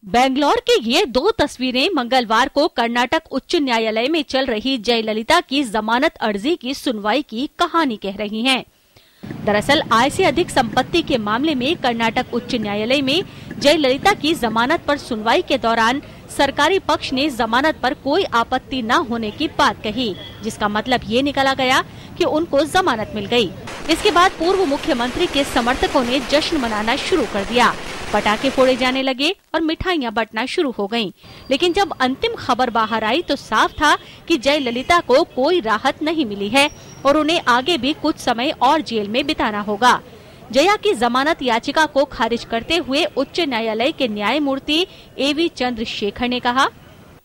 बेंगलोर की ये दो तस्वीरें मंगलवार को कर्नाटक उच्च न्यायालय में चल रही जयललिता की जमानत अर्जी की सुनवाई की कहानी कह रही हैं। दरअसल आय से अधिक संपत्ति के मामले में कर्नाटक उच्च न्यायालय में जयललिता की जमानत पर सुनवाई के दौरान सरकारी पक्ष ने जमानत पर कोई आपत्ति न होने की बात कही, जिसका मतलब ये निकला गया कि उनको जमानत मिल गई। इसके बाद पूर्व मुख्यमंत्री के समर्थकों ने जश्न मनाना शुरू कर दिया, पटाखे फोड़े जाने लगे और मिठाइयां बंटना शुरू हो गयीं। लेकिन जब अंतिम खबर बाहर आई तो साफ था कि जयललिता को कोई राहत नहीं मिली है और उन्हें आगे भी कुछ समय और जेल में बिताना होगा। जया की जमानत याचिका को खारिज करते हुए उच्च न्यायालय के न्यायमूर्ति एवी चंद्रशेखर ने कहा,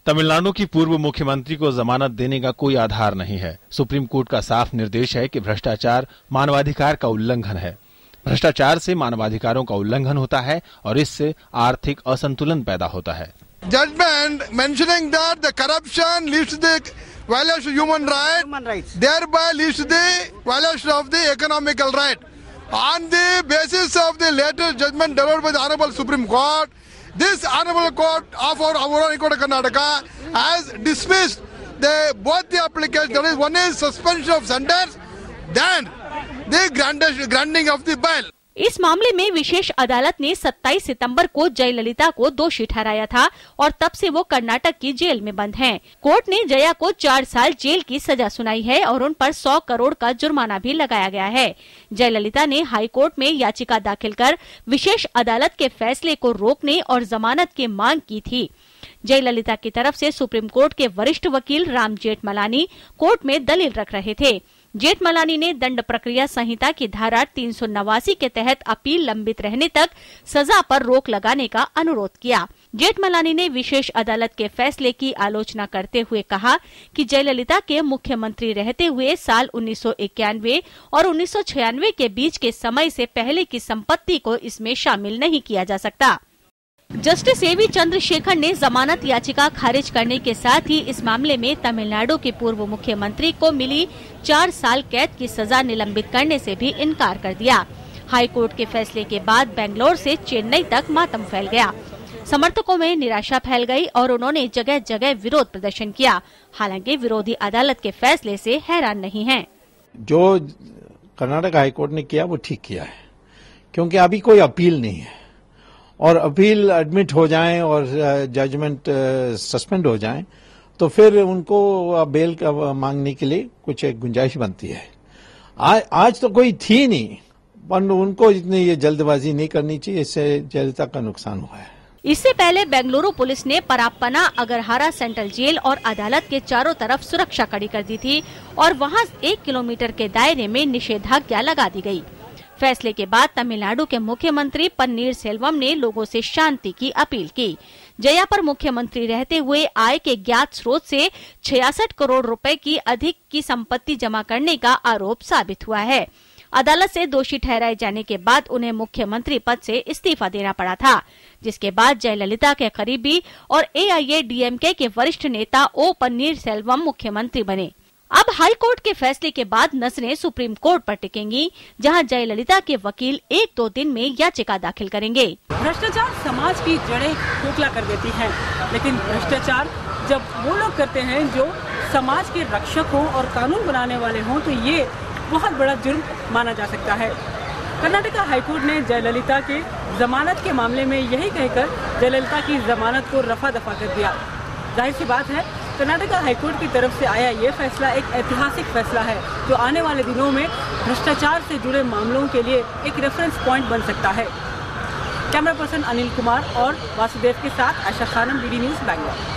तमिलनाडु की पूर्व मुख्यमंत्री को जमानत देने का कोई आधार नहीं है। सुप्रीम कोर्ट का साफ निर्देश है कि भ्रष्टाचार मानवाधिकार का उल्लंघन है। भ्रष्टाचार से मानवाधिकारों का उल्लंघन होता है और इससे आर्थिक असंतुलन पैदा होता है। Judgment mentioning that the corruption leads to the violation of human rights, thereby leads to the violation of the economical right. On the basis of the latest judgment delivered by the Honorable Supreme Court, this Honorable Court of our High Court of Karnataka has dismissed both the applications. That is, one is suspension of sentence, then the granting of the bail. इस मामले में विशेष अदालत ने 27 सितंबर को जयललिता को दोषी ठहराया था और तब से वो कर्नाटक की जेल में बंद हैं। कोर्ट ने जया को 4 साल जेल की सजा सुनाई है और उन पर 100 करोड़ का जुर्माना भी लगाया गया है। जयललिता ने हाई कोर्ट में याचिका दाखिल कर विशेष अदालत के फैसले को रोकने और जमानत की मांग की थी। जयललिता की तरफ से सुप्रीम कोर्ट के वरिष्ठ वकील राम जेठमलानी कोर्ट में दलील रख रहे थे। जेठमलानी ने दंड प्रक्रिया संहिता की धारा 389 के तहत अपील लंबित रहने तक सजा पर रोक लगाने का अनुरोध किया। जेठमलानी ने विशेष अदालत के फैसले की आलोचना करते हुए कहा कि जयललिता के मुख्यमंत्री रहते हुए साल 1991 और 1996 के बीच के समय से पहले की संपत्ति को इसमें शामिल नहीं किया जा सकता। जस्टिस एवी चंद्रशेखर ने जमानत याचिका खारिज करने के साथ ही इस मामले में तमिलनाडु के पूर्व मुख्यमंत्री को मिली 4 साल कैद की सजा निलंबित करने से भी इनकार कर दिया। हाई कोर्ट के फैसले के बाद बेंगलोर से चेन्नई तक मातम फैल गया। समर्थकों में निराशा फैल गई और उन्होंने जगह जगह विरोध प्रदर्शन किया। हालांकि विरोधी अदालत के फैसले से हैरान नहीं हैं। जो कर्नाटक हाई कोर्ट ने किया वो ठीक किया है, क्योंकि अभी कोई अपील नहीं है और अपील एडमिट हो जाएं और जजमेंट सस्पेंड हो जाएं तो फिर उनको बेल का मांगने के लिए कुछ एक गुंजाइश बनती है। आज तो कोई थी नहीं, पर उनको इतनी ये जल्दबाजी नहीं करनी चाहिए, इससे जयललिता का नुकसान हुआ है। इससे पहले बेंगलुरु पुलिस ने पराप्पना अग्रहारा सेंट्रल जेल और अदालत के चारों तरफ सुरक्षा कड़ी कर दी थी और वहां 1 किलोमीटर के दायरे में निषेधाज्ञा लगा दी गई। फैसले के बाद तमिलनाडु के मुख्यमंत्री पन्नीर सेल्वम ने लोगों से शांति की अपील की। जया पर मुख्यमंत्री रहते हुए आय के ज्ञात स्रोत से 66 करोड़ रुपए की अधिक की संपत्ति जमा करने का आरोप साबित हुआ है। अदालत से दोषी ठहराए जाने के बाद उन्हें मुख्यमंत्री पद से इस्तीफा देना पड़ा था, जिसके बाद जयललिता के करीबी और AIADMK के वरिष्ठ नेता ओ पन्नीर सेल्वम मुख्यमंत्री बने। अब हाई कोर्ट के फैसले के बाद नजरें सुप्रीम कोर्ट पर टिकेंगी, जहां जयललिता के वकील 1-2 दिन में याचिका दाखिल करेंगे। भ्रष्टाचार समाज की जड़ें खोखला कर देती हैं, लेकिन भ्रष्टाचार जब वो लोग करते हैं जो समाज के रक्षक हों और कानून बनाने वाले हों, तो ये बहुत बड़ा जुर्म माना जा सकता है। कर्नाटका हाईकोर्ट ने जयललिता के जमानत के मामले में यही कहकर जयललिता की जमानत को रफा दफा कर दिया। जाहिर सी बात है, कर्नाटका हाईकोर्ट की तरफ से आया ये फैसला एक ऐतिहासिक फैसला है, जो आने वाले दिनों में भ्रष्टाचार से जुड़े मामलों के लिए एक रेफरेंस पॉइंट बन सकता है। कैमरा पर्सन अनिल कुमार और वासुदेव के साथ आशा खानम, BD न्यूज़, बेंगलोर।